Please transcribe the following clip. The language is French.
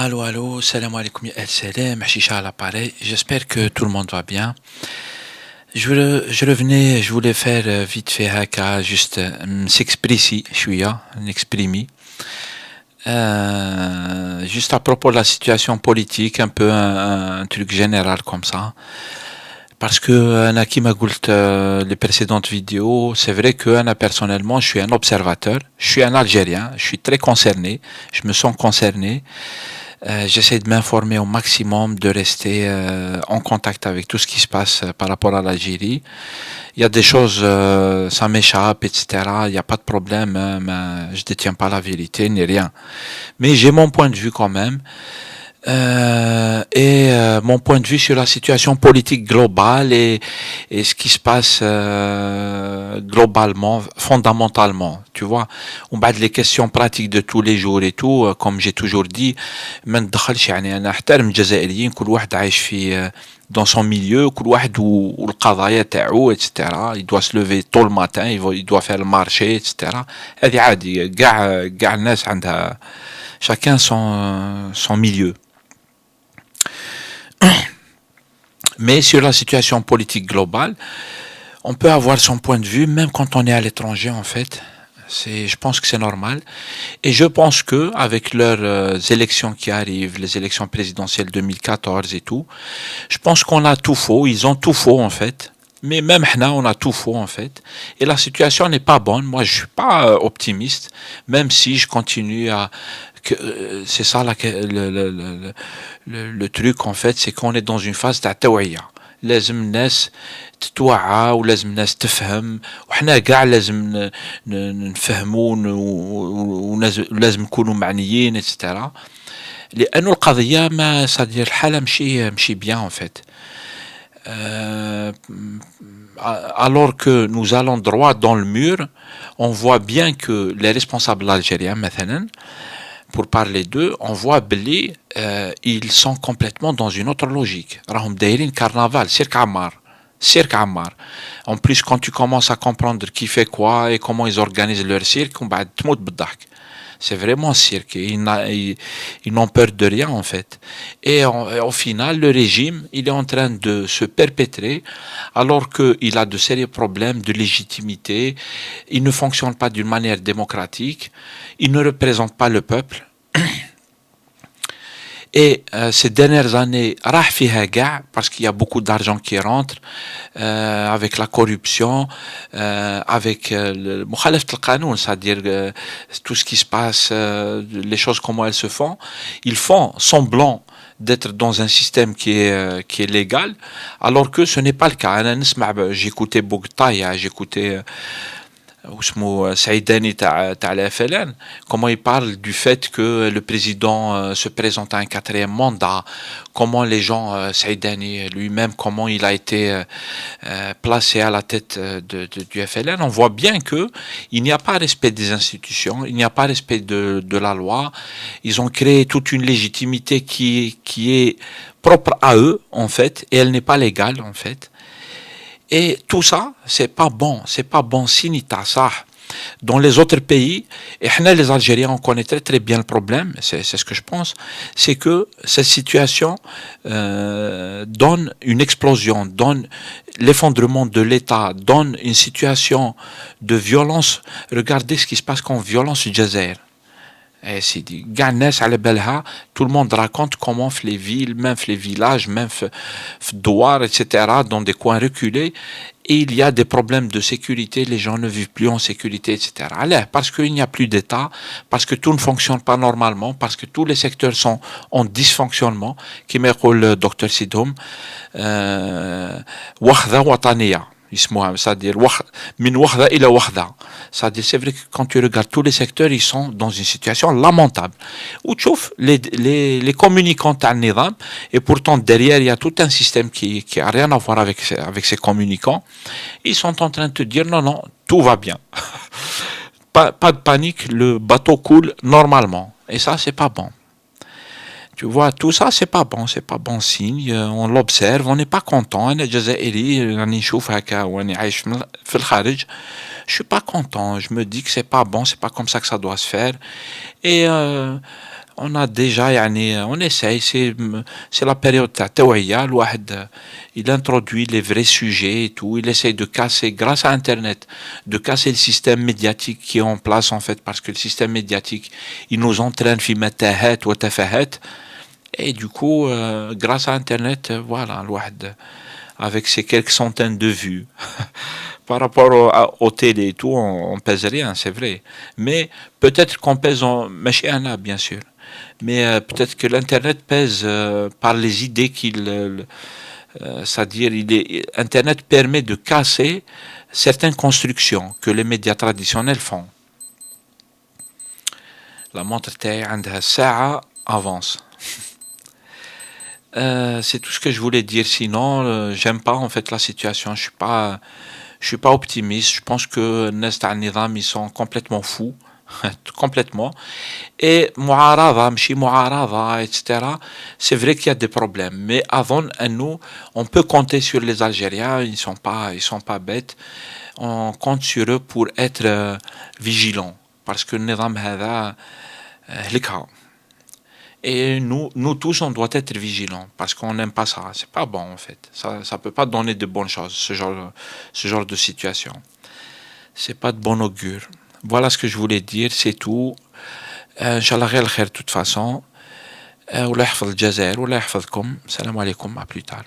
Allô, allô, salam alaikum, ya salam, Chicha à l'appareil. J'espère que tout le monde va bien. Je revenais, je voulais faire vite fait haka, juste s'exprimer, شوية, n'exprimer. Juste à propos de la situation politique, un peu un truc général comme ça. Parce que Naki m'a dit les précédentes vidéos, c'est vrai que personnellement, je suis un observateur, je suis un Algérien, je suis très concerné, je me sens concerné. J'essaie de m'informer au maximum, de rester en contact avec tout ce qui se passe par rapport à l'Algérie. Il y a des choses, ça m'échappe, etc. Il n'y a pas de problème, hein, mais je détiens pas la vérité ni rien. Mais j'ai mon point de vue quand même. Mon point de vue sur la situation politique globale et ce qui se passe globalement, fondamentalement, tu vois. On bat les questions pratiques de tous les jours et tout, comme j'ai toujours dit, ما ندخلش يعني انا احترم الجزائريين كل واحد عايش في dans son milieu, كل واحد والقضايا تاعو, etc. Il doit se lever tôt le matin, il doit faire le marché, etc. هذه عادي, كاع الناس عندها chacun son milieu. Mais sur la situation politique globale, on peut avoir son point de vue même quand on est à l'étranger en fait. Je pense que c'est normal. Et je pense que avec leurs élections qui arrivent, les élections présidentielles 2014 et tout, je pense qu'on a tout faux. Ils ont tout faux en fait. Mais même là, on a tout faux en fait. Et la situation n'est pas bonne. Moi, je suis pas optimiste, même si je continue à c'est ça le truc en fait, c'est qu'on est dans une phase تاع لازم الناس تتوعى ولازم الناس تفهم وحنا كاع لازم نفهموا ولازم نكونوا معنيين etc. لانه القضيه ما صدير الحاله مشي bien en fait. Euh, alors que nous allons droit dans le mur, on voit bien que les responsables algériens مثلا, pour parler d'eux, on voit Beli, ils sont complètement dans une autre logique. Rahom Dairin carnaval, cirque Ammar. Cirque Ammar. En plus, quand tu commences à comprendre qui fait quoi et comment ils organisent leur cirque, on va te mout b'dak. C'est vraiment cirque. Ils n'ont peur de rien, en fait. Et au final, le régime, il est en train de se perpétrer alors qu'il a de sérieux problèmes de légitimité. Il ne fonctionne pas d'une manière démocratique. Il ne représente pas le peuple. Et ces dernières années, parce qu'il y a beaucoup d'argent qui rentre, avec la corruption, avec le mukhalaf al-qanoun, c'est-à-dire tout ce qui se passe, les choses comment elles se font, ils font semblant d'être dans un système qui est légal, alors que ce n'est pas le cas. J'écoutais Bougtaïa, j'écoutais واسمه سعيداني تاع la FLN, comment il parle du fait que le président se présente à un quatrième mandat, comment les gens, Saïdani lui-même, comment il a été placé à la tête du FLN, on voit bien que il n'y a pas respect des institutions, il n'y a pas respect de la loi, ils ont créé toute une légitimité qui est propre à eux en fait, et elle n'est pas légale en fait. Et tout ça, c'est pas bon signe ça. Dans les autres pays, et les Algériens, on connaît très très bien le problème, c'est ce que je pense, c'est que cette situation donne une explosion, donne l'effondrement de l'État, donne une situation de violence. Regardez ce qui se passe comme violence au Jazair. Et c'est dit, tout le monde raconte comment les villes, même les villages, même Douar, etc., dans des coins reculés, et il y a des problèmes de sécurité, les gens ne vivent plus en sécurité, etc. Alors, parce qu'il n'y a plus d'État, parce que tout ne fonctionne pas normalement, parce que tous les secteurs sont en dysfonctionnement, qui me dit le docteur Sidoum, Wahda Wataniya. C'est-à-dire min wahda ila wahda. C'est-à-dire, c'est vrai que quand tu regardes tous les secteurs, ils sont dans une situation lamentable. Où tu trouves les communicants à Nidam, et pourtant derrière, il y a tout un système qui a rien à voir avec ces communicants. Ils sont en train de te dire non, non, tout va bien. Pas de panique, le bateau coule normalement. Et ça, c'est pas bon. Tu vois, tout ça, c'est pas bon signe. On l'observe, on n'est pas content. أنا جزائري راني نشوف هكا واني عايش في الخارج. Je suis pas content. Je me dis que c'est pas bon, c'est pas comme ça que ça doit se faire. Et on a déjà يعني on essaye c'est la période تاع التوعية الواحد il introduit les vrais sujets et tout il essaye de casser grâce à internet de casser le système médiatique qui est en place en fait parce que le système médiatique il nous entraîne في متاهات وتفاهات et du coup grâce à internet voilà الواحد avec ses quelques centaines de vues par rapport au télé et tout, on pèse rien, c'est vrai. Mais peut-être qu'on pèse en machine, bien sûr. Mais peut-être que l'internet pèse par les idées c'est-à-dire internet permet de casser certaines constructions que les médias traditionnels font. La montre تاعي عندها ساعة avance. C'est tout ce que je voulais dire. Sinon, j'aime pas en fait la situation. Je suis pas optimiste. Je pense que Nest al-Nizam, ils sont complètement fous. Complètement. Et Mu'arada, Mchi Mu'arada, etc. C'est vrai qu'il y a des problèmes. Mais avant, nous, on peut compter sur les Algériens. Ils sont pas bêtes. On compte sur eux pour être vigilants. Parce que le Nizam هذا هلكها. Et nous tous, on doit être vigilants parce qu'on n'aime pas ça. C'est pas bon en fait. Ça peut pas donner de bonnes choses, ce genre de situation. C'est pas de bon augure. Voilà ce que je voulais dire, c'est tout. Inch'Allah غير الخير de toute façon. ولا يحفظ الجزائر ولا يحفظكم. Salam alaikum, à plus tard.